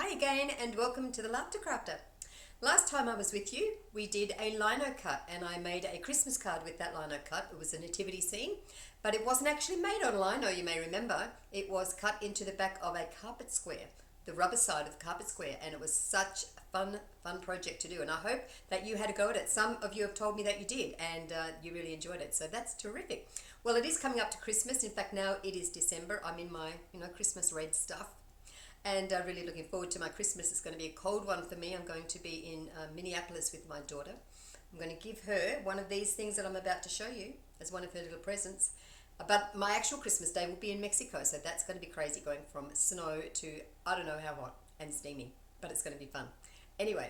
Hi again and welcome to the Laughter Crafter. Last time I was with you, we did a lino cut and I made a Christmas card with that lino cut. It was a nativity scene, but it wasn't actually made on lino, you may remember. It was cut into the back of a carpet square, the rubber side of the carpet square, and it was such a fun project to do, and I hope that you had a go at it. Some of you have told me that you did and you really enjoyed it, so that's terrific. Well, it is coming up to Christmas. In fact, now it is December. I'm in my Christmas red stuff. And really looking forward to my Christmas. It's going to be a cold one for me. I'm going to be in Minneapolis with my daughter. I'm going to give her one of these things that I'm about to show you as one of her little presents. But my actual Christmas day will be in Mexico, so that's going to be crazy, going from snow to I don't know how hot and steamy, but it's going to be fun. Anyway,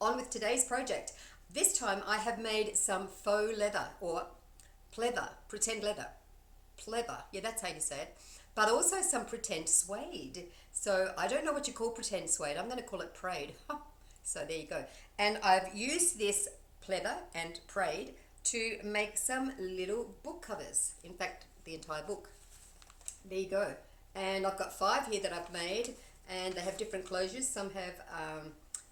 on with today's project. This time I have made some faux leather, or pleather, pretend leather. Pleather, yeah, that's how you say it. But also some pretend suede. So I don't know what you call pretend suede. I'm going to call it prade. So there you go. And I've used this pleather and prade to make some little book covers. In fact, the entire book. There you go. And I've got 5 here that I've made, and they have different closures. Some have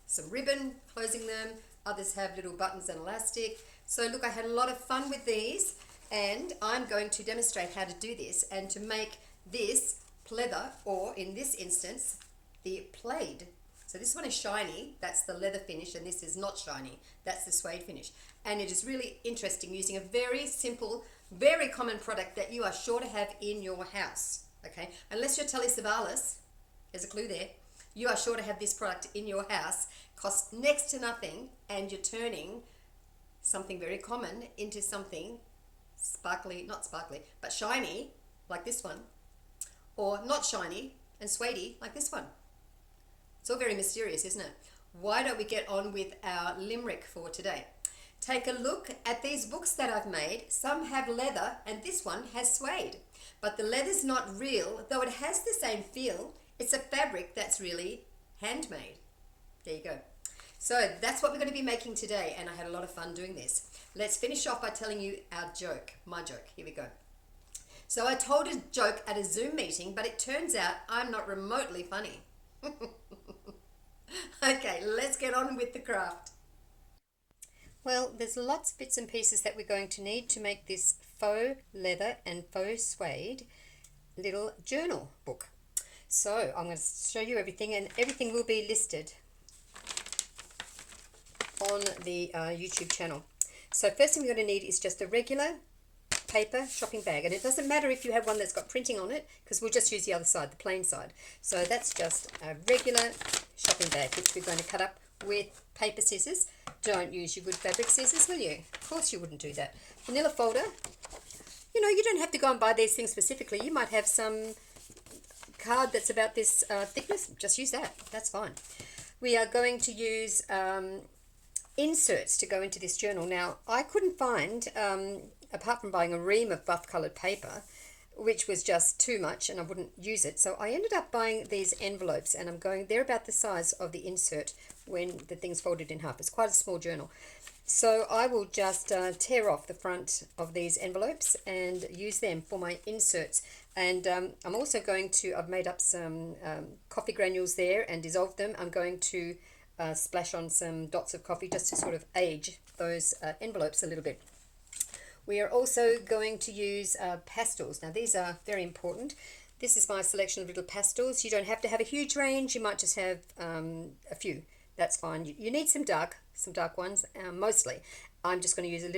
some ribbon closing them. Others have little buttons and elastic. So look, I had a lot of fun with these, and I'm going to demonstrate how to do this and to make this pleather, or in this instance the plaid. So this one is shiny, that's the leather finish, and this is not shiny, that's the suede finish. And it is really interesting using a very simple, very common product that you are sure to have in your house. Okay, unless you're Telly Savalas, there's a clue there, you are sure to have this product in your house. Costs next to nothing, and you're turning something very common into something sparkly, not sparkly, but shiny, like this one, or not shiny and suedey like this one. It's all very mysterious, isn't it? Why don't we get on with our limerick for today? Take a look at these books that I've made. Some have leather and this one has suede. But the leather's not real, though it has the same feel. It's a fabric that's really handmade. There you go. So that's what we're going to be making today, and I had a lot of fun doing this. Let's finish off by telling you our joke, my joke. Here we go. So I told a joke at a Zoom meeting, but it turns out I'm not remotely funny. Okay, let's get on with the craft. Well, there's lots of bits and pieces that we're going to need to make this faux leather and faux suede little journal book. So I'm going to show you everything, and everything will be listed on the YouTube channel. So first thing we're going to need is just a regular paper shopping bag, and it doesn't matter if you have one that's got printing on it, because we'll just use the other side, the plain side. So that's just a regular shopping bag, which we're going to cut up with paper scissors. Don't use your good fabric scissors, will you? Of course you wouldn't do that. Manila folder. You know, you don't have to go and buy these things specifically. You might have some card that's about this thickness. Just use that. That's fine. We are going to use inserts to go into this journal. Now, I couldn't find apart from buying a ream of buff coloured paper, which was just too much and I wouldn't use it. So I ended up buying these envelopes, and they're about the size of the insert when the thing's folded in half. It's quite a small journal. So I will just tear off the front of these envelopes and use them for my inserts. And I'm also going to, I've made up some coffee granules there and dissolved them. I'm going to splash on some dots of coffee just to sort of age those envelopes a little bit. We are also going to use pastels. Now these are very important. This is my selection of little pastels. You don't have to have a huge range. You might just have a few. That's fine. You need some dark ones mostly. I'm just going to use a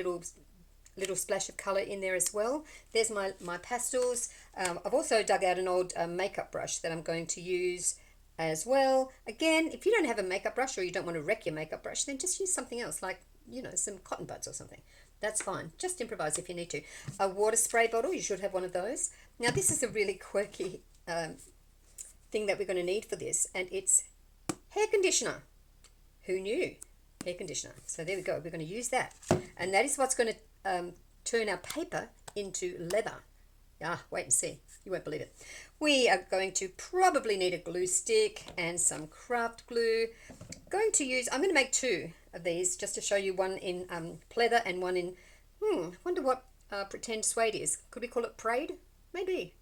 little splash of colour in there as well. There's my pastels. I've also dug out an old makeup brush that I'm going to use as well. Again, if you don't have a makeup brush, or you don't want to wreck your makeup brush, then just use something else, like, you know, some cotton buds or something. That's fine. Just improvise if you need to. A water spray bottle, you should have one of those. Now this is a really quirky thing that we're going to need for this, and it's hair conditioner. Who knew? Hair conditioner. So there we go. We're going to use that. And that is what's going to turn our paper into leather. Wait and see. You won't believe it. We are going to probably need a glue stick and some craft glue. I'm going to make 2 of these just to show you, one in pleather and one in, wonder what pretend suede is. Could we call it prade? Maybe.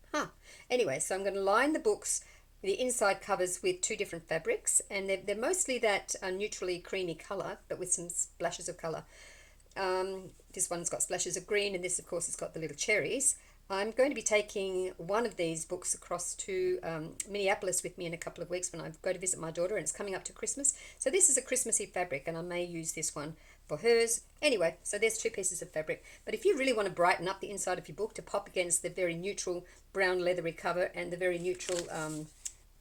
Anyway, so I'm going to line the books the inside covers with two different fabrics, and they're mostly that neutrally creamy colour, but with some splashes of colour. This one's got splashes of green, and this of course has got the little cherries. I'm going to be taking one of these books across to Minneapolis with me in a couple of weeks when I go to visit my daughter, and it's coming up to Christmas. So this is a Christmassy fabric, and I may use this one for hers. Anyway, so there's two pieces of fabric. But if you really want to brighten up the inside of your book to pop against the very neutral brown leathery cover and the very neutral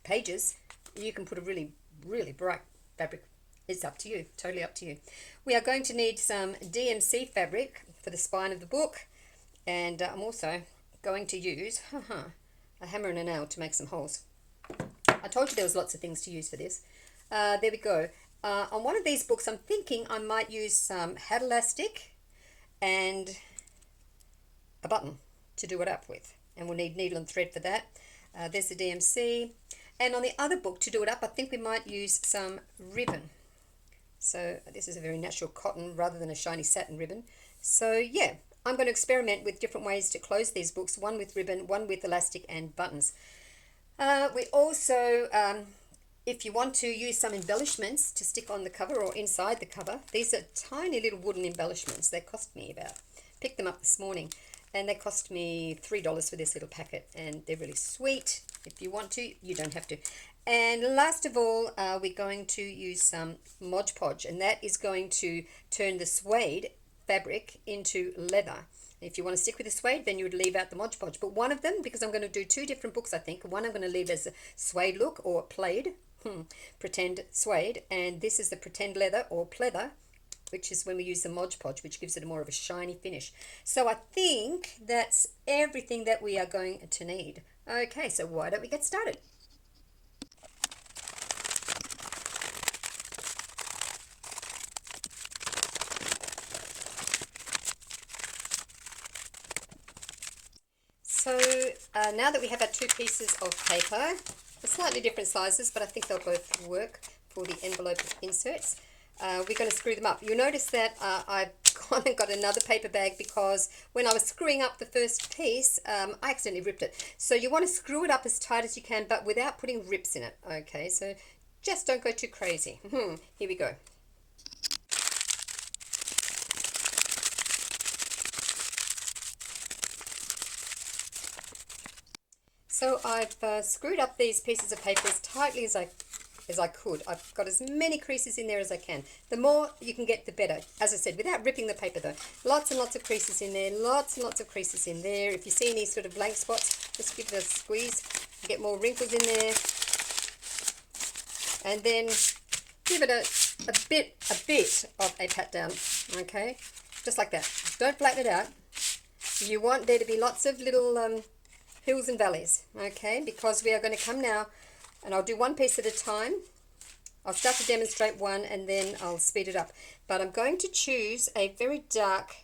pages, you can put a really, really bright fabric. It's up to you, totally up to you. We are going to need some DMC fabric for the spine of the book, and I'm also going to use a hammer and a nail to make some holes. I told you there was lots of things to use for this. There we go. On one of these books, I'm thinking I might use some hat elastic and a button to do it up with, and we'll need needle and thread for that. There's the DMC, and on the other book to do it up, I think we might use some ribbon. So this is a very natural cotton rather than a shiny satin ribbon. So yeah, I'm going to experiment with different ways to close these books, one with ribbon, one with elastic and buttons. We also, if you want to use some embellishments to stick on the cover or inside the cover, these are tiny little wooden embellishments. They cost me picked them up this morning, and they cost me $3 for this little packet, and they're really sweet. If you want to, you don't have to. And last of all, we're going to use some Mod Podge, and that is going to turn the suede fabric into leather. If you want to stick with the suede, then you would leave out the Mod Podge. But one of them, because I'm going to do two different books, I think, one I'm going to leave as a suede look or plaid, pretend suede, and this is the pretend leather or pleather, which is when we use the Mod Podge, which gives it more of a shiny finish. So I think that's everything that we are going to need. Okay, so why don't we get started? So now that we have our two pieces of paper, they're slightly different sizes, but I think they'll both work for the envelope inserts. We're going to screw them up. You'll notice that I've gone and got another paper bag because when I was screwing up the first piece, I accidentally ripped it. So you want to screw it up as tight as you can, but without putting rips in it. Okay, so just don't go too crazy. Here we go. So I've screwed up these pieces of paper as tightly as I could. I've got as many creases in there as I can. The more you can get, the better. As I said, without ripping the paper though. Lots and lots of creases in there, lots and lots of creases in there. If you see any sort of blank spots, just give it a squeeze. Get more wrinkles in there. And then give it a bit of a pat down, okay? Just like that. Don't flatten it out. You want there to be lots of little hills and valleys, okay, because we are going to come now, and I'll do one piece at a time. I'll start to demonstrate one and then I'll speed it up, but I'm going to choose a very dark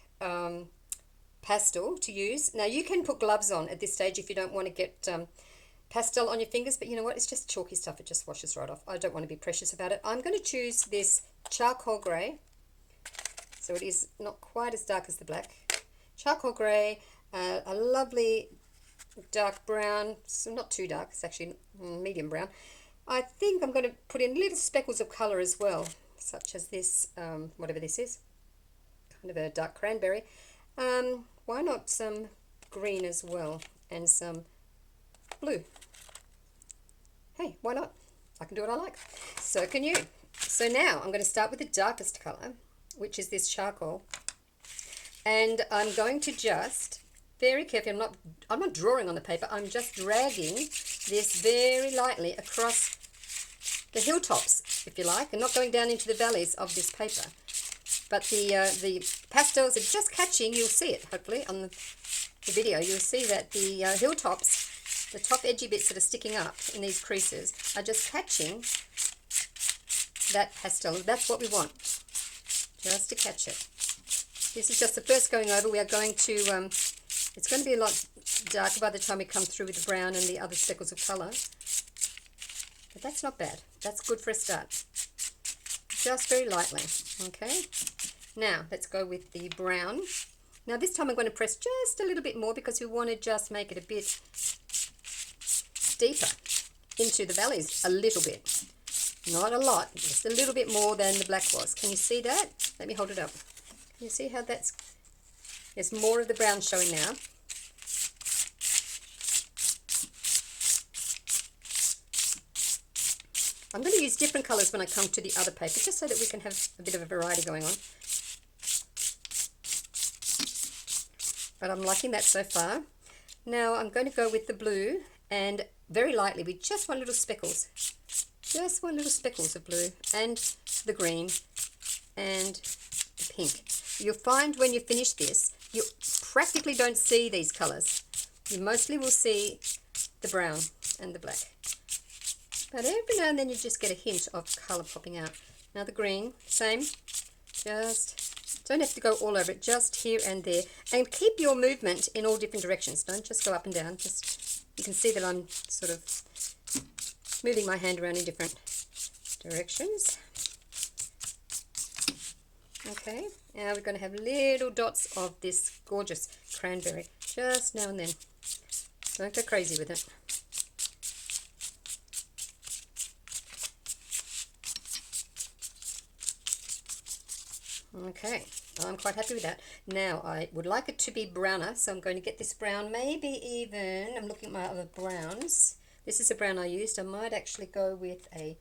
pastel to use. Now you can put gloves on at this stage if you don't want to get pastel on your fingers, but you know what, it's just chalky stuff, it just washes right off. I don't want to be precious about it. I'm going to choose this charcoal grey, so it is not quite as dark as the black. Charcoal grey, a lovely dark brown, so not too dark, it's actually medium brown. I think I'm going to put in little speckles of colour as well, such as this, whatever this is, kind of a dark cranberry. Why not some green as well, and some blue? Hey, why not? I can do what I like. So can you. So now I'm going to start with the darkest colour, which is this charcoal, and I'm going to just very carefully, I'm not drawing on the paper, I'm just dragging this very lightly across the hilltops, if you like, and not going down into the valleys of this paper. But the pastels are just catching, you'll see it hopefully on the video, you'll see that the hilltops, the top edgy bits that are sticking up in these creases, are just catching that pastel. That's what we want, just to catch it. This is just the first going over. We are going to it's going to be a lot darker by the time we come through with the brown and the other speckles of colour. But that's not bad. That's good for a start. Just very lightly. Okay. Now, let's go with the brown. Now, this time I'm going to press just a little bit more because we want to just make it a bit deeper. into the valleys a little bit. Not a lot, just a little bit more than the black was. Can you see that? Let me hold it up. Can you see how there's more of the brown showing now? I'm going to use different colours when I come to the other paper, just so that we can have a bit of a variety going on. But I'm liking that so far. Now I'm going to go with the blue, and very lightly with just one little speckles. Just one little speckles of blue, and the green, and the pink. You'll find when you finish this, you practically don't see these colours. You mostly will see the brown and the black. But every now and then you just get a hint of colour popping out. Now the green, same. Just don't have to go all over it, just here and there. And keep your movement in all different directions. Don't just go up and down. Just, you can see that I'm sort of moving my hand around in different directions. Okay, now we're going to have little dots of this gorgeous cranberry just now and then. Don't go crazy with it. Okay, I'm quite happy with that. Now I would like it to be browner, so I'm going to get this brown, maybe even, I'm looking at my other browns. This is a brown I used. I might actually go with a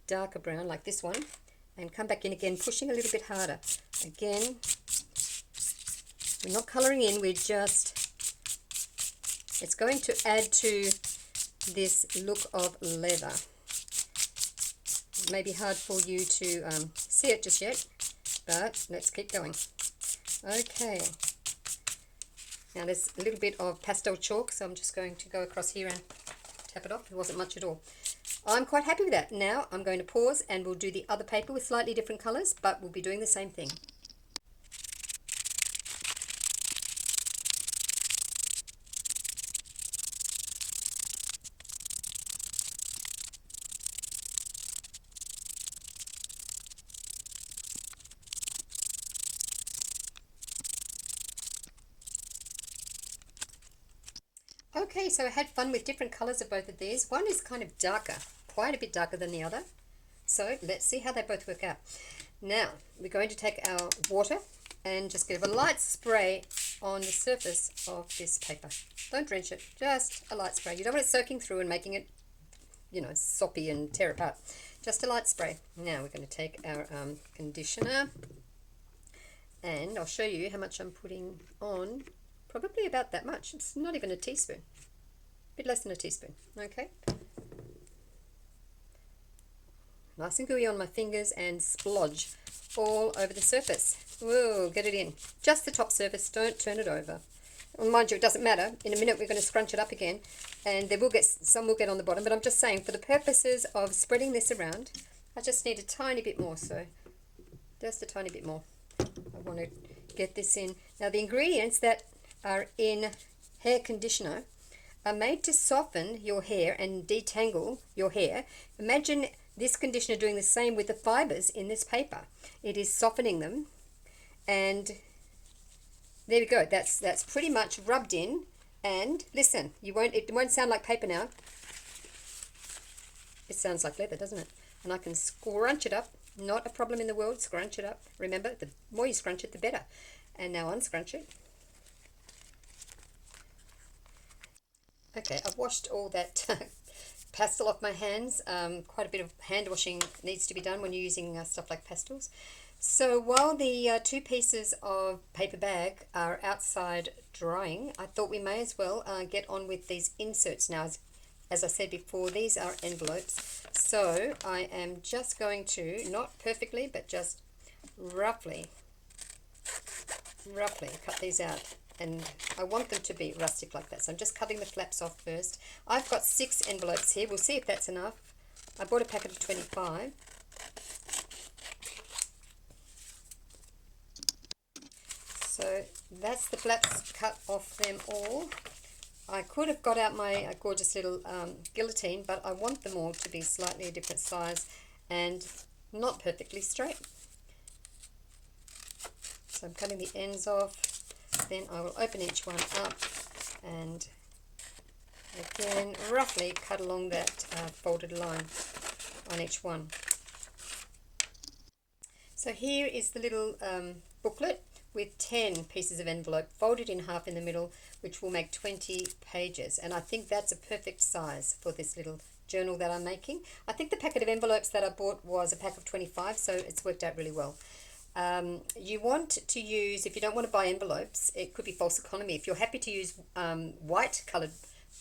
darker brown like this one and come back in again, pushing a little bit harder. Again, we're not colouring in, we're just, it's going to add to this look of leather. It may be hard for you to see it just yet, but let's keep going. Okay, now there's a little bit of pastel chalk, so I'm just going to go across here and tap it off. It wasn't much at all. I'm quite happy with that. Now I'm going to pause and we'll do the other paper with slightly different colours, but we'll be doing the same thing. Okay, so I had fun with different colours of both of these. One is kind of darker, quite a bit darker than the other. So let's see how they both work out. Now we're going to take our water and just give a light spray on the surface of this paper. Don't drench it, just a light spray. You don't want it soaking through and making it, you know, soppy and tear apart. Just a light spray. Now we're going to take our conditioner, and I'll show you how much I'm putting on. Probably about that much. It's not even a teaspoon. A bit less than a teaspoon. Okay. Nice and gooey on my fingers and splodge all over the surface. Whoa, get it in. Just the top surface. Don't turn it over. Well, mind you, it doesn't matter. In a minute we're going to scrunch it up again, and there will get some will get on the bottom. But I'm just saying, for the purposes of spreading this around, I just need a tiny bit more. So just a tiny bit more. I want to get this in. Now the ingredients that are in hair conditioner are made to soften your hair and detangle your hair. Imagine this conditioner doing the same with the fibers in this paper. It is softening them, and there we go. That's pretty much rubbed in. And listen, it won't sound like paper now. It sounds like leather, doesn't it? And I can scrunch it up. Not a problem in the world. Scrunch it up. Remember, the more you scrunch it, the better. And now unscrunch it. Okay, I've washed all that pastel off my hands. Quite a bit of hand washing needs to be done when you're using stuff like pastels. So while the two pieces of paper bag are outside drying, I thought we may as well get on with these inserts now. As I said before, these are envelopes. So I am just going to, not perfectly, but just roughly cut these out. And I want them to be rustic like that. So I'm just cutting the flaps off first. I've got 6 envelopes here. We'll see if that's enough. I bought a packet of 25. So that's the flaps cut off them all. I could have got out my gorgeous little guillotine, but I want them all to be slightly a different size and not perfectly straight. So I'm cutting the ends off. Then I will open each one up and Again, roughly cut along that folded line on each one. So here is the little booklet with 10 pieces of envelope folded in half in the middle, which will make 20 pages. And I think that's a perfect size for this little journal that I'm making. I think the packet of envelopes that I bought was a pack of 25, so it's worked out really well. You want to use, if you don't want to buy envelopes, it could be false economy. If you're happy to use white coloured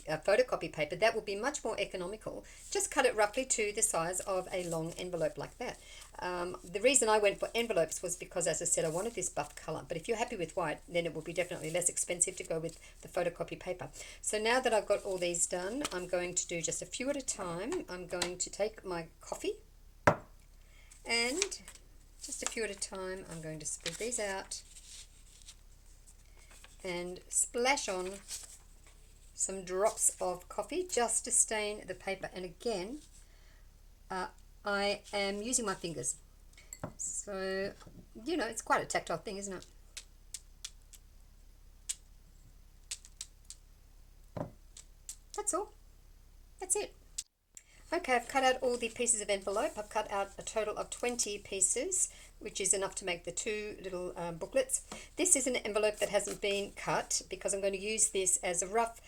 photocopy paper, that will be much more economical. Just cut it roughly to the size of a long envelope like that. The reason I went for envelopes was because, as I said, I wanted this buff colour. But if you're happy with white, then it will be definitely less expensive to go with the photocopy paper. So now that I've got all these done, I'm going to do just a few at a time. I'm going to take my coffee and just a few at a time, I'm going to spread these out and splash on some drops of coffee just to stain the paper. And again, I am using my fingers. So, you know, it's quite a tactile thing, isn't it? That's all. That's it. Okay, I've cut out all the pieces of envelope. I've cut out a total of 20 pieces, which is enough to make the two little booklets. This is an envelope that hasn't been cut because I'm going to use this as a rough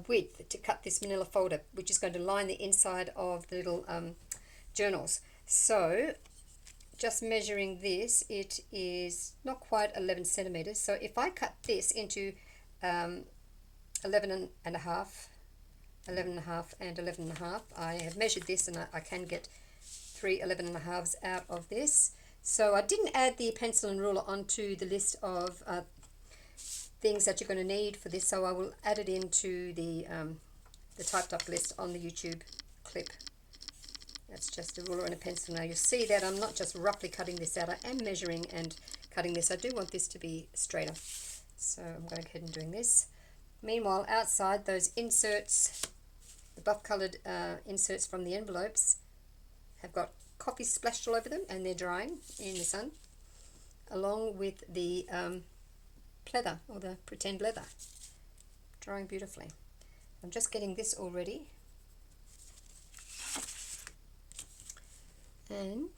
width to cut this manila folder, which is going to line the inside of the little journals. So, just measuring this, it is not quite 11 centimeters. So if I cut this into 11 and a half, 11 and a half and 11 and a half. I have measured this and I can get 3 11 and a halves out of this. So I didn't add the pencil and ruler onto the list of things that you're going to need for this, so I will add it into the typed up list on the YouTube clip. That's just a ruler and a pencil. Now you'll see that I'm not just roughly cutting this out, I am measuring and cutting this. I do want this to be straighter, so I'm going ahead and doing this. Meanwhile, outside, those inserts, the buff coloured inserts from the envelopes, have got coffee splashed all over them and they're drying in the sun, along with the pleather, or the pretend leather, drying beautifully. I'm just getting this all ready. And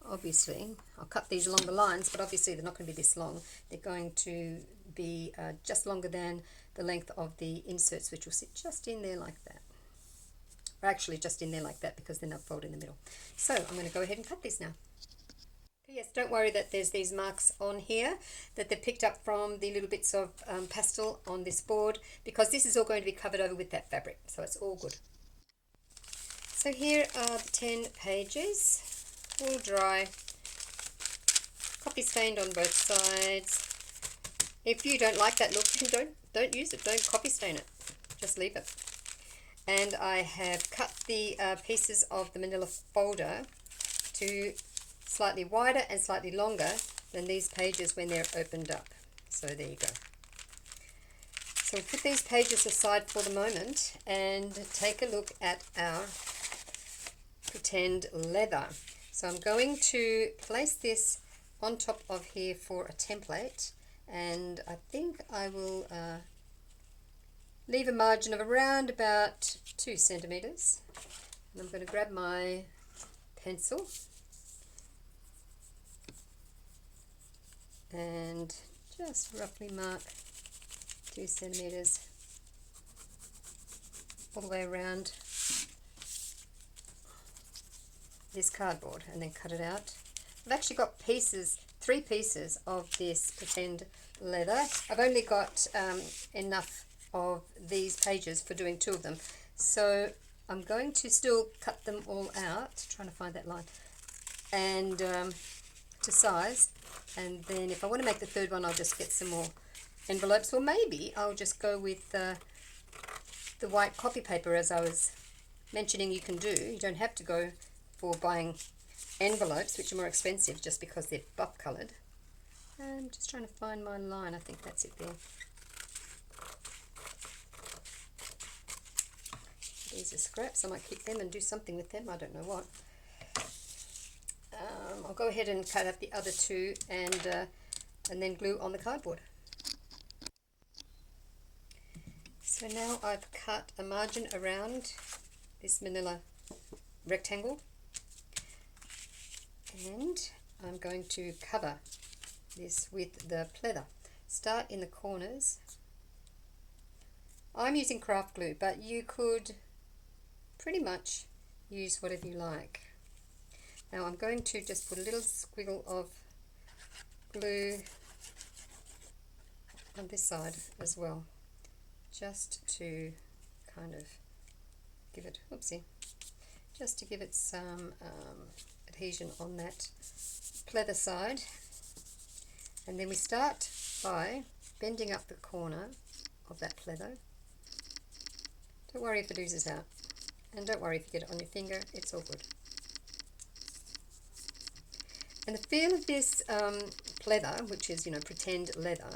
obviously, I'll cut these along the lines, but obviously they're not going to be this long. They're going to be just longer than the length of the inserts, which will sit just in there like that. Or actually just in there like that, because they're not folded in the middle. So I'm going to go ahead and cut these now. Yes, don't worry that there's these marks on here that they're picked up from the little bits of pastel on this board, because this is all going to be covered over with that fabric, so it's all good. So here are the 10 pages, all dry, coffee stained on both sides. If you don't like that look, then don't use it, don't coffee stain it, just leave it. And I have cut the pieces of the manila folder to slightly wider and slightly longer than these pages when they're opened up. So there you go. So we'll put these pages aside for the moment and take a look at our pretend leather. So I'm going to place this on top of here for a template, and I think I will leave a margin of around about 2 centimeters. And I'm going to grab my pencil and just roughly mark 2 centimeters all the way around this cardboard, and then cut it out. I've actually got pieces, 3 pieces of this pretend leather. I've only got enough of these pages for doing 2 of them, so I'm going to still cut them all out, trying to find that line, and to size, and then if I want to make the 3rd one, I'll just get some more envelopes, or maybe I'll just go with the white copy paper, as I was mentioning you can do. You don't have to go for buying envelopes, which are more expensive just because they're buff coloured. I'm just trying to find my line. I think that's it there. These are scraps. I might keep them and do something with them. I don't know what. I'll go ahead and cut up the other 2 and then glue on the cardboard. So now I've cut a margin around this manila rectangle, and I'm going to cover this with the pleather. Start in the corners. I'm using craft glue, but you could pretty much use whatever you like. Now I'm going to just put a little squiggle of glue on this side as well, just to kind of give it, oopsie, just to give it some adhesion on that pleather side. And then we start by bending up the corner of that pleather. Don't worry if it oozes out, and don't worry if you get it on your finger, it's all good. And the feel of this pleather, which is, you know, pretend leather,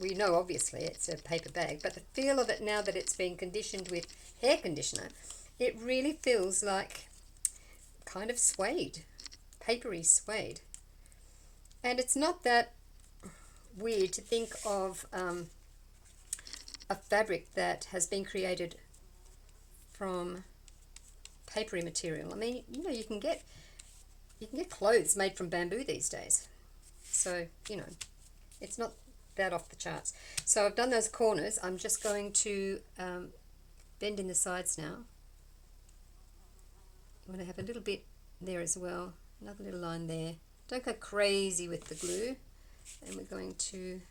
we know obviously it's a paper bag, but the feel of it now that it's been conditioned with hair conditioner, it really feels like kind of suede, papery suede. And it's not that weird to think of a fabric that has been created from papery material. I mean, you know, you can get clothes made from bamboo these days, so you know, it's not that off the charts. So I've done those corners. I'm just going to bend in the sides now. I'm going to have a little bit there as well, another little line there. Don't go crazy with the glue, and we're going to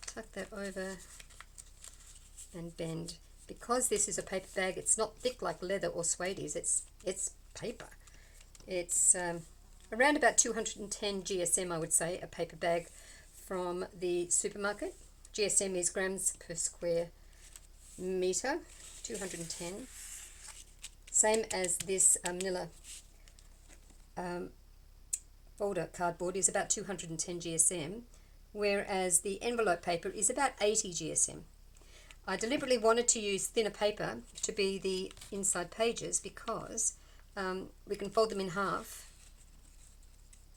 tuck that over and bend. Because this is a paper bag, it's not thick like leather or suede is. It's paper. It's around about 210 GSM, I would say, a paper bag from the supermarket. GSM is grams per square meter, 210. Same as this manila folder cardboard is about 210 GSM, whereas the envelope paper is about 80 GSM. I deliberately wanted to use thinner paper to be the inside pages because we can fold them in half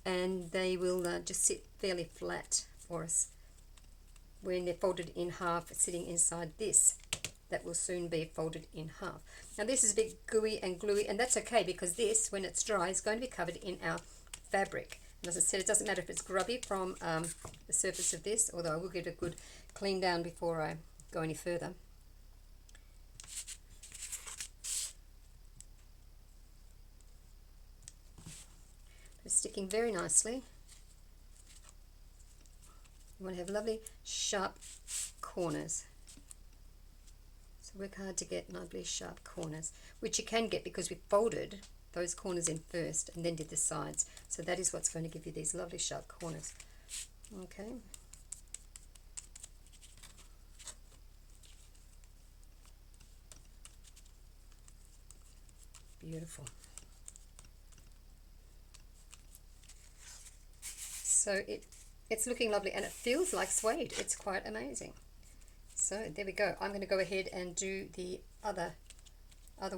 and they will just sit fairly flat for us when they're folded in half, sitting inside this that will soon be folded in half. Now this is a bit gooey and gluey, and that's okay because this, when it's dry, is going to be covered in our fabric. And as I said, it doesn't matter if it's grubby from the surface of this, although I will give it a good clean down before I go any further. It's sticking very nicely. You want to have lovely sharp corners. So work hard to get lovely sharp corners, which you can get because we folded those corners in first and then did the sides. So that is what's going to give you these lovely sharp corners. Okay. Beautiful. So it's looking lovely and it feels like suede. It's quite amazing. So there we go. I'm going to go ahead and do the other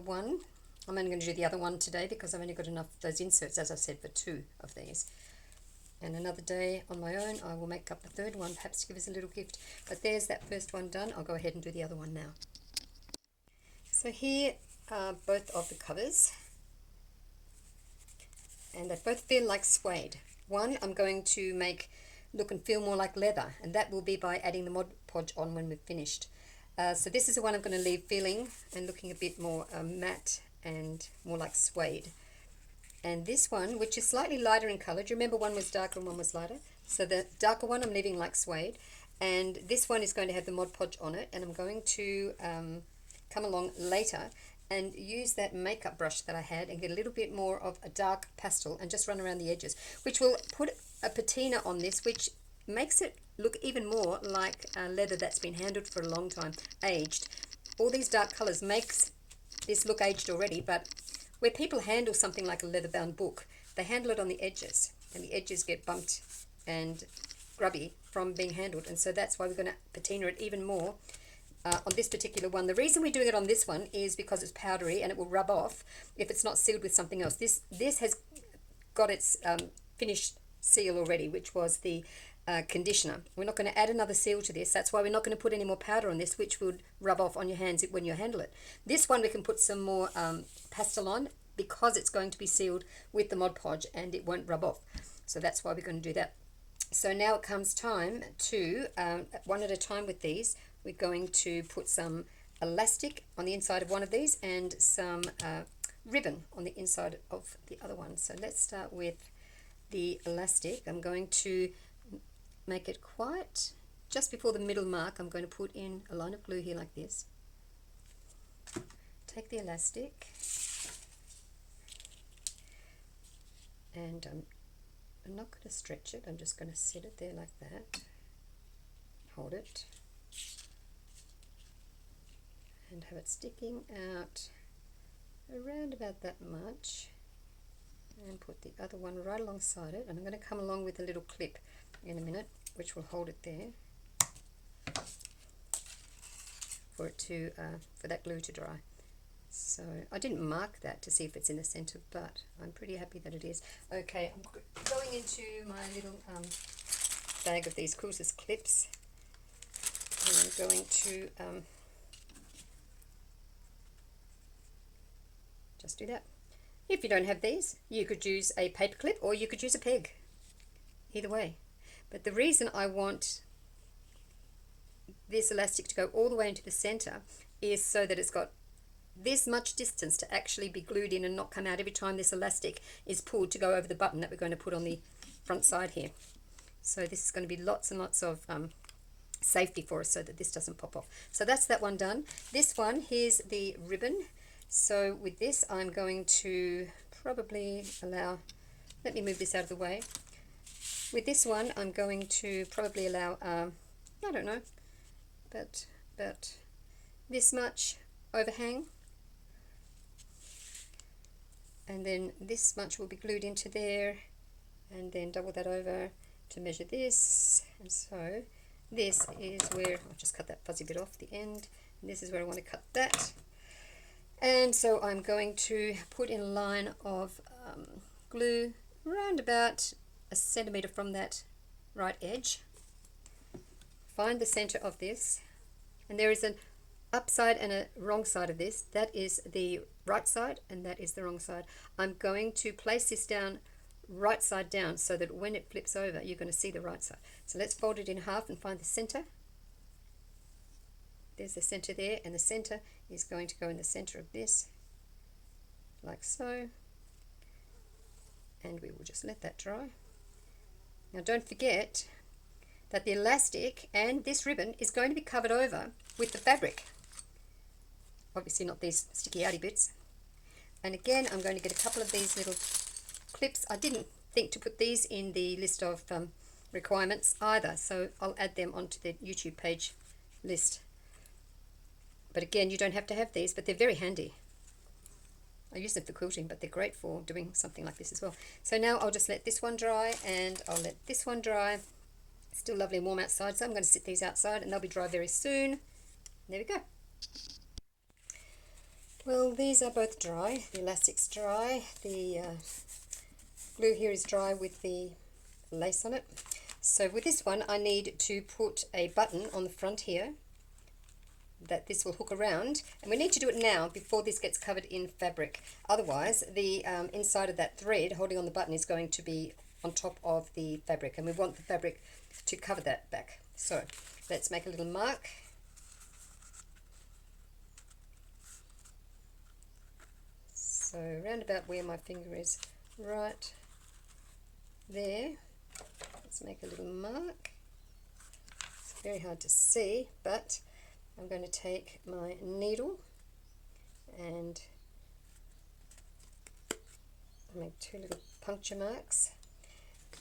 one. I'm only going to do the other one today because I've only got enough of those inserts, as I said, for 2 of these. And another day on my own I will make up the third one, perhaps to give us a little gift. But there's that first one done. I'll go ahead and do the other one now. So here are both of the covers, and they both feel like suede. One I'm going to make look and feel more like leather, and that will be by adding the Mod Podge on when we've finished. So this is the one I'm going to leave feeling and looking a bit more matte and more like suede. And this one, which is slightly lighter in colour, do you remember one was darker and one was lighter? So the darker one I'm leaving like suede, and this one is going to have the Mod Podge on it, and I'm going to come along later and use that makeup brush that I had and get a little bit more of a dark pastel and just run around the edges, which will put a patina on this, which makes it look even more like leather that's been handled for a long time, aged. All these dark colours makes this look aged already, but where people handle something like a leather-bound book, they handle it on the edges, and the edges get bumped and grubby from being handled, and so that's why we're going to patina it even more on this particular one. The reason we're doing it on this one is because it's powdery and it will rub off if it's not sealed with something else. This has got its finished seal already, which was the conditioner. We're not going to add another seal to this. That's why we're not going to put any more powder on this, which would rub off on your hands when you handle it. This one we can put some more pastel on because it's going to be sealed with the Mod Podge and it won't rub off. So that's why we're going to do that. So now it comes time to, one at a time with these, we're going to put some elastic on the inside of one of these and some ribbon on the inside of the other one. So let's start with the elastic. I'm going to make it quite just before the middle mark. I'm going to put in a line of glue here like this. Take the elastic and I'm not going to stretch it, I'm just going to set it there like that, hold it and have it sticking out around about that much, and put the other one right alongside it, and I'm going to come along with a little clip in a minute which will hold it there for it to for that glue to dry. So I didn't mark that to see if it's in the center, but I'm pretty happy that it is. Okay, I'm going into my little bag of these cruises clips, and I'm going to just do that. If you don't have these, you could use a paper clip or you could use a peg, either way. But the reason I want this elastic to go all the way into the center is so that it's got this much distance to actually be glued in and not come out every time this elastic is pulled to go over the button that we're going to put on the front side here. So this is going to be lots and lots of safety for us so that this doesn't pop off. So that's that one done. This one, here's the ribbon. So with this I'm going to probably allow, let me move this out of the way. With this one I'm going to probably allow, I don't know, but about this much overhang, and then this much will be glued into there, and then double that over to measure this. And so this is where I'll just cut that fuzzy bit off the end, and this is where I want to cut that. And so I'm going to put in a line of glue around about a centimeter from that right edge. Find the center of this, and there is an upside and a wrong side of this. That is the right side and that is the wrong side. I'm going to place this down right side down so that when it flips over you're going to see the right side. So let's fold it in half and find the center. There's the center there, and the center is going to go in the center of this like so, and we will just let that dry. Now don't forget that the elastic and this ribbon is going to be covered over with the fabric. Obviously not these sticky outy bits. And again I'm going to get a couple of these little clips. I didn't think to put these in the list of requirements either, so I'll add them onto the YouTube page list. But again, you don't have to have these, but they're very handy. I use them for quilting, but they're great for doing something like this as well. So now I'll just let this one dry, and I'll let this one dry. Still lovely and warm outside, so I'm going to sit these outside and they'll be dry very soon. There we go. Well, these are both dry. The elastic's dry. The glue here is dry with the lace on it. So with this one, I need to put a button on the front here that this will hook around, and we need to do it now before this gets covered in fabric. Otherwise, the inside of that thread holding on the button is going to be on top of the fabric, and we want the fabric to cover that back. So let's make a little mark. So round about where my finger is, right there. Let's make a little mark. It's very hard to see, but I'm going to take my needle and make two little puncture marks.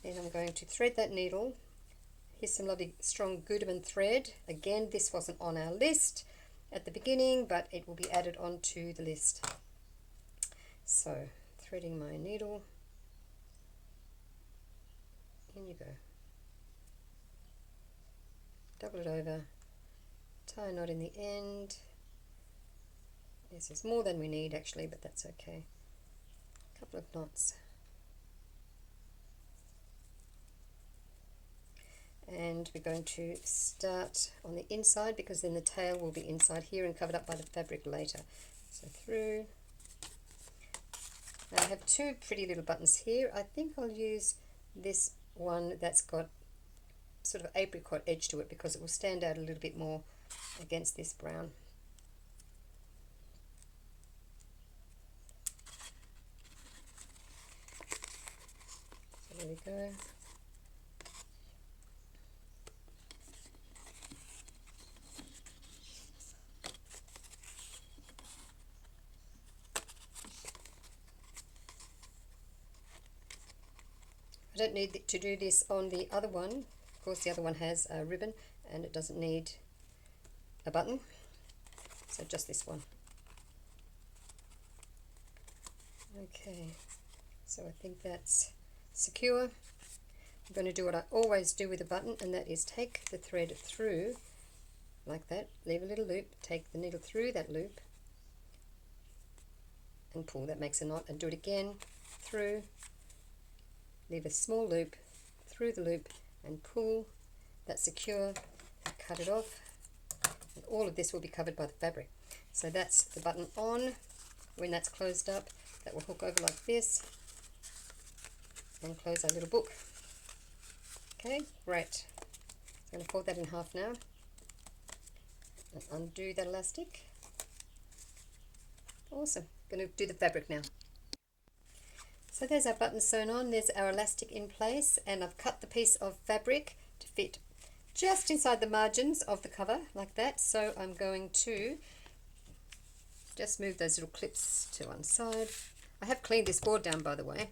Then I'm going to thread that needle. Here's some lovely strong Gutermann thread. Again, this wasn't on our list at the beginning, but it will be added onto the list. So threading my needle, in you go. Double it over, tie a knot in the end. This is more than we need actually, but that's okay. A couple of knots. And we're going to start on the inside because then the tail will be inside here and covered up by the fabric later. So through. Now I have two pretty little buttons here. I think I'll use this one that's got sort of apricot edge to it because it will stand out a little bit more against this brown. So there we go. I don't need to do this on the other one. Of course, the other one has a ribbon and it doesn't need a button. So just this one. Okay, so I think that's secure. I'm going to do what I always do with a button, and that is take the thread through like that, leave a little loop, take the needle through that loop and pull. That makes a knot, and do it again, through, leave a small loop, through the loop and pull. That's secure. Cut it off, and all of this will be covered by the fabric. So that's the button on. When that's closed up, that will hook over like this and close our little book. Okay, great. I'm going to fold that in half now and undo that elastic. Awesome. Going to do the fabric now. So there's our button sewn on, there's our elastic in place, and I've cut the piece of fabric to fit just inside the margins of the cover like that. So I'm going to just move those little clips to one side. I have cleaned this board down, by the way.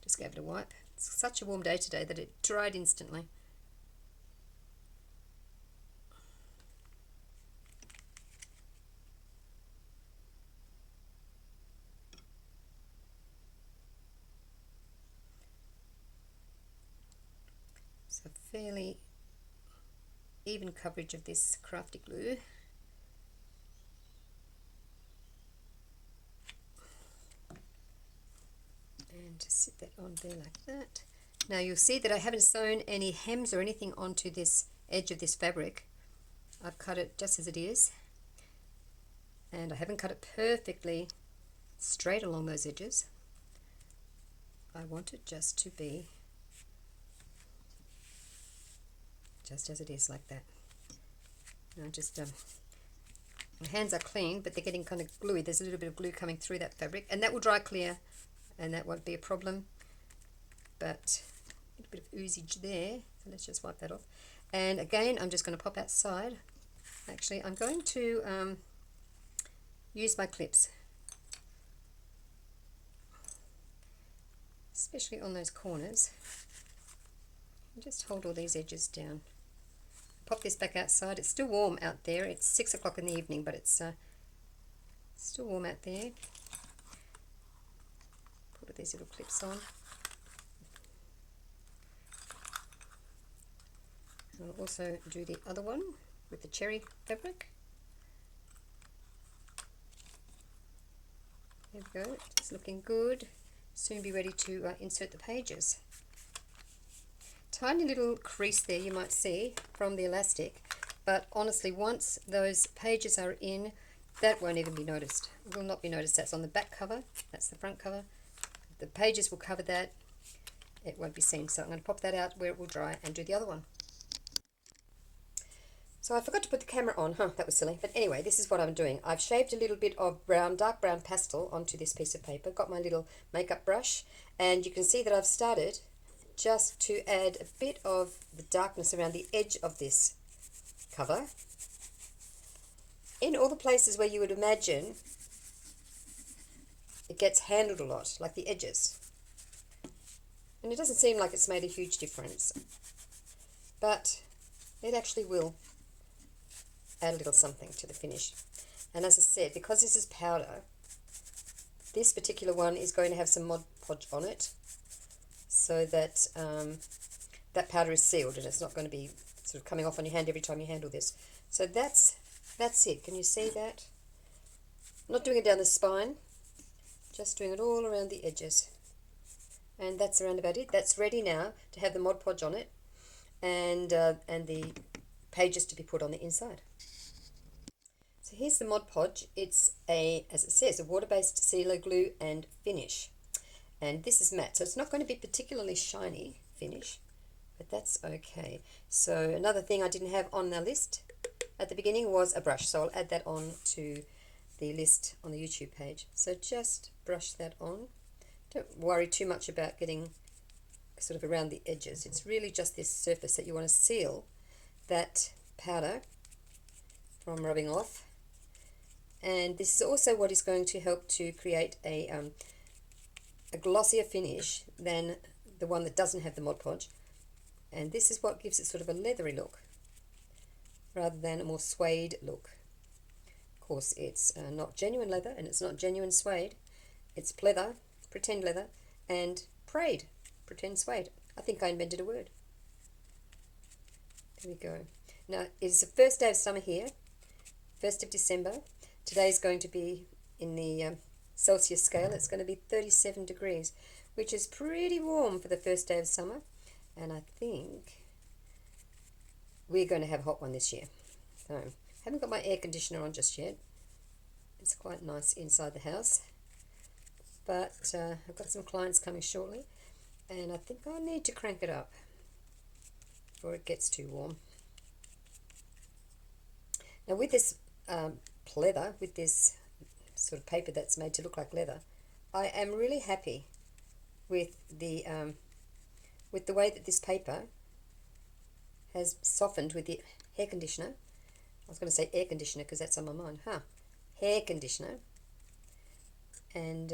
Just gave it a wipe. It's such a warm day today that it dried instantly. So fairly even coverage of this crafty glue. And just sit that on there like that. Now you'll see that I haven't sewn any hems or anything onto this edge of this fabric. I've cut it just as it is, and I haven't cut it perfectly straight along those edges. I want it just to be just as it is, like that. Now just my hands are clean, but they're getting kind of gluey. There's a little bit of glue coming through that fabric, and that will dry clear and that won't be a problem. But a bit of oozage there, so let's just wipe that off. And again, I'm just going to pop outside. Actually, I'm going to use my clips, especially on those corners, and just hold all these edges down. Pop this back outside. It's still warm out there. It's 6 o'clock in the evening, but it's still warm out there. Put these little clips on. I'll also do the other one with the cherry fabric. There we go. It's looking good. Soon be ready to insert the pages. Tiny little crease there you might see from the elastic, but honestly, once those pages are in, that won't even be noticed. It will not be noticed. That's on the back cover, that's the front cover. The pages will cover that. It won't be seen. So I'm going to pop that out where it will dry and do the other one. So I forgot to put the camera on. That was silly. But anyway, this is what I'm doing. I've shaved a little bit of brown, dark brown pastel onto this piece of paper. Got my little makeup brush, and you can see that I've started just to add a bit of the darkness around the edge of this cover in all the places where you would imagine it gets handled a lot, like the edges. And it doesn't seem like it's made a huge difference, but it actually will add a little something to the finish. And as I said, because this is powder, this particular one is going to have some Mod Podge on it, so that that powder is sealed and it's not going to be sort of coming off on your hand every time you handle this. So that's it. Can you see that? I'm not doing it down the spine, just doing it all around the edges. And that's around about it. That's ready now to have the Mod Podge on it. and the pages to be put on the inside. So here's the Mod Podge. It's a, as it says, a water-based sealer glue and finish. And this is matte, so it's not going to be particularly shiny finish, but that's okay. So another thing I didn't have on the list at the beginning was a brush, so I'll add that on to the list on the YouTube page. So just brush that on. Don't worry too much about getting sort of around the edges. It's really just this surface that you want to seal that powder from rubbing off. And this is also what is going to help to create a glossier finish than the one that doesn't have the Mod Podge. And this is what gives it sort of a leathery look rather than a more suede look. Of course, it's not genuine leather and it's not genuine suede. It's pleather, pretend leather, and prayed, pretend suede. I think I invented a word. There we go. Now, it's the first day of summer here, 1st of December. Today's going to be in the Celsius scale. It's going to be 37 degrees, which is pretty warm for the first day of summer. And I think we're going to have a hot one this year. So, haven't got my air conditioner on just yet. It's quite nice inside the house. But I've got some clients coming shortly, and I think I need to crank it up before it gets too warm. Now with this pleather, with this sort of paper that's made to look like leather, I am really happy with the way that this paper has softened with the hair conditioner. I was going to say air conditioner because that's on my mind. Hair conditioner. And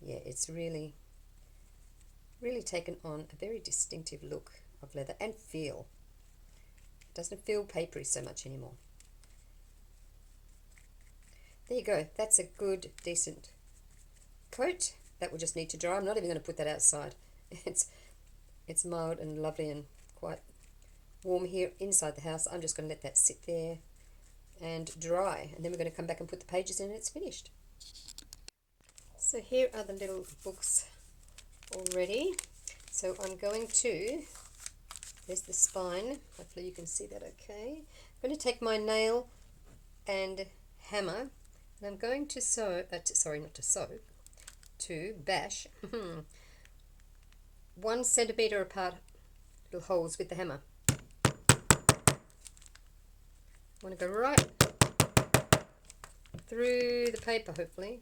yeah, it's really taken on a very distinctive look of leather and feel. It doesn't feel papery so much anymore. There you go. That's a good, decent coat. That will just need to dry. I'm not even going to put that outside. It's mild and lovely and quite warm here inside the house. I'm just going to let that sit there and dry, and then we're going to come back and put the pages in and it's finished. So here are the little books already. So I'm going to, there's the spine, hopefully you can see that okay. I'm going to take my nail and hammer, and I'm going to to bash 1 centimeter apart little holes with the hammer. I want to go right through the paper, hopefully.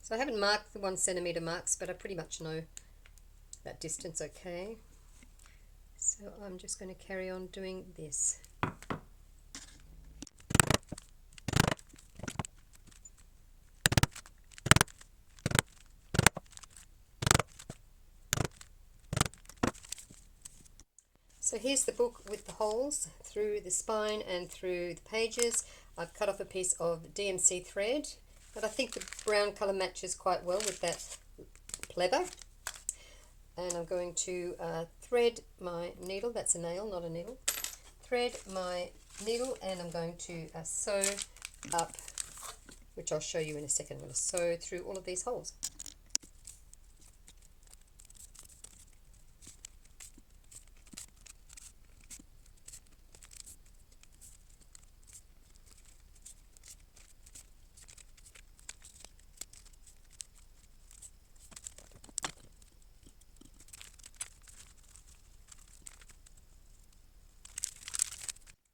So I haven't marked the 1 centimeter marks, but I pretty much know that distance okay. So I'm just going to carry on doing this. So here's the book with the holes through the spine and through the pages. I've cut off a piece of DMC thread, but I think the brown colour matches quite well with that pleather. And I'm going to thread my needle, that's a nail, not a needle. Thread my needle and I'm going to sew up, which I'll show you in a second. I'm going to sew through all of these holes.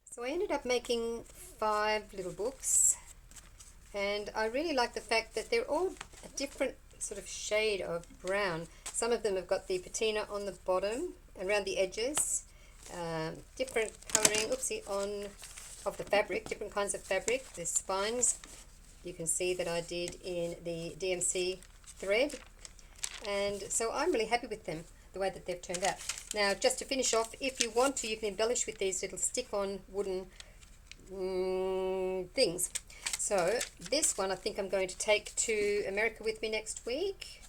So I ended up making 5 little books, and I really like the fact that they're all a different sort of shade of brown. Some of them have got the patina on the bottom and around the edges, different colouring, of the fabric, different kinds of fabric. The spines, you can see that I did in the DMC thread, and so I'm really happy with them, the way that they've turned out. Now, just to finish off, if you want to, you can embellish with these little stick-on wooden things. So this one I think I'm going to take to America with me next week,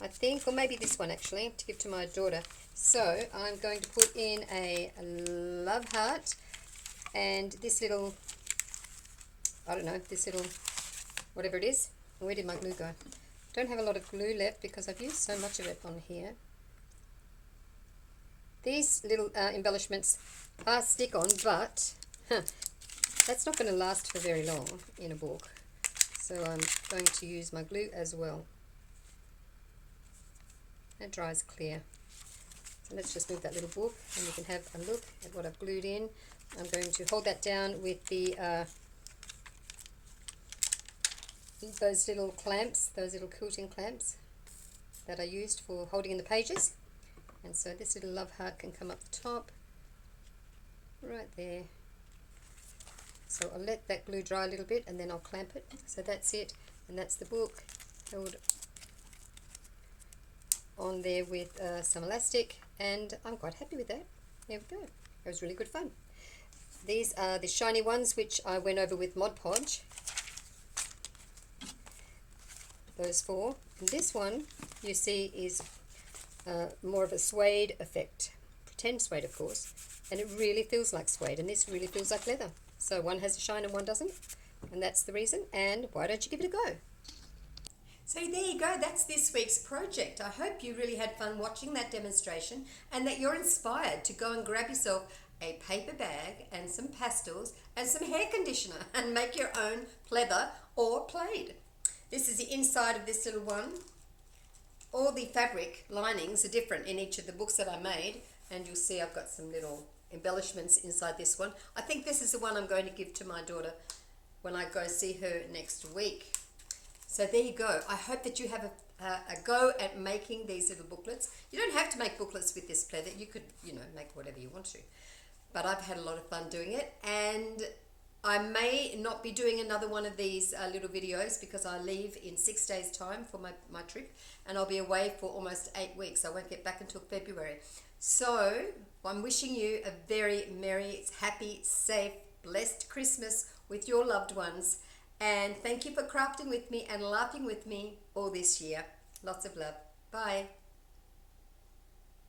I think, or maybe this one actually, to give to my daughter. So I'm going to put in a love heart and this little, I don't know, this little, whatever it is. Where did my glue go? Don't have a lot of glue left because I've used so much of it on here. These little embellishments are stick-on, but that's not going to last for very long in a book. So I'm going to use my glue as well. That dries clear. So let's just move that little book and you can have a look at what I've glued in. I'm going to hold that down with the those little clamps, those little quilting clamps that I used for holding in the pages. And so this little love heart can come up the top, right there. So I'll let that glue dry a little bit and then I'll clamp it. So that's it, and that's the book held on there with some elastic, and I'm quite happy with that. There we go. It was really good fun. These are the shiny ones which I went over with Mod Podge. Those four. And this one you see is more of a suede effect. Pretend suede, of course. And it really feels like suede, and this really feels like leather. So one has a shine and one doesn't, and that's the reason. And why don't you give it a go? So there you go, that's this week's project. I hope you really had fun watching that demonstration and that you're inspired to go and grab yourself a paper bag and some pastels and some hair conditioner and make your own pleather or plaid. This is the inside of this little one. All the fabric linings are different in each of the books that I made, and you'll see I've got some little embellishments inside this one. I think this is the one I'm going to give to my daughter when I go see her next week. So there you go. I hope that you have a go at making these little booklets. You don't have to make booklets with this pleather. You could, you know, make whatever you want to. But I've had a lot of fun doing it, and I may not be doing another one of these little videos because I leave in 6 days time for my trip, and I'll be away for almost 8 weeks. I won't get back until February. So I'm wishing you a very merry, happy, safe, blessed Christmas with your loved ones, and thank you for crafting with me and laughing with me all this year. Lots of love. Bye.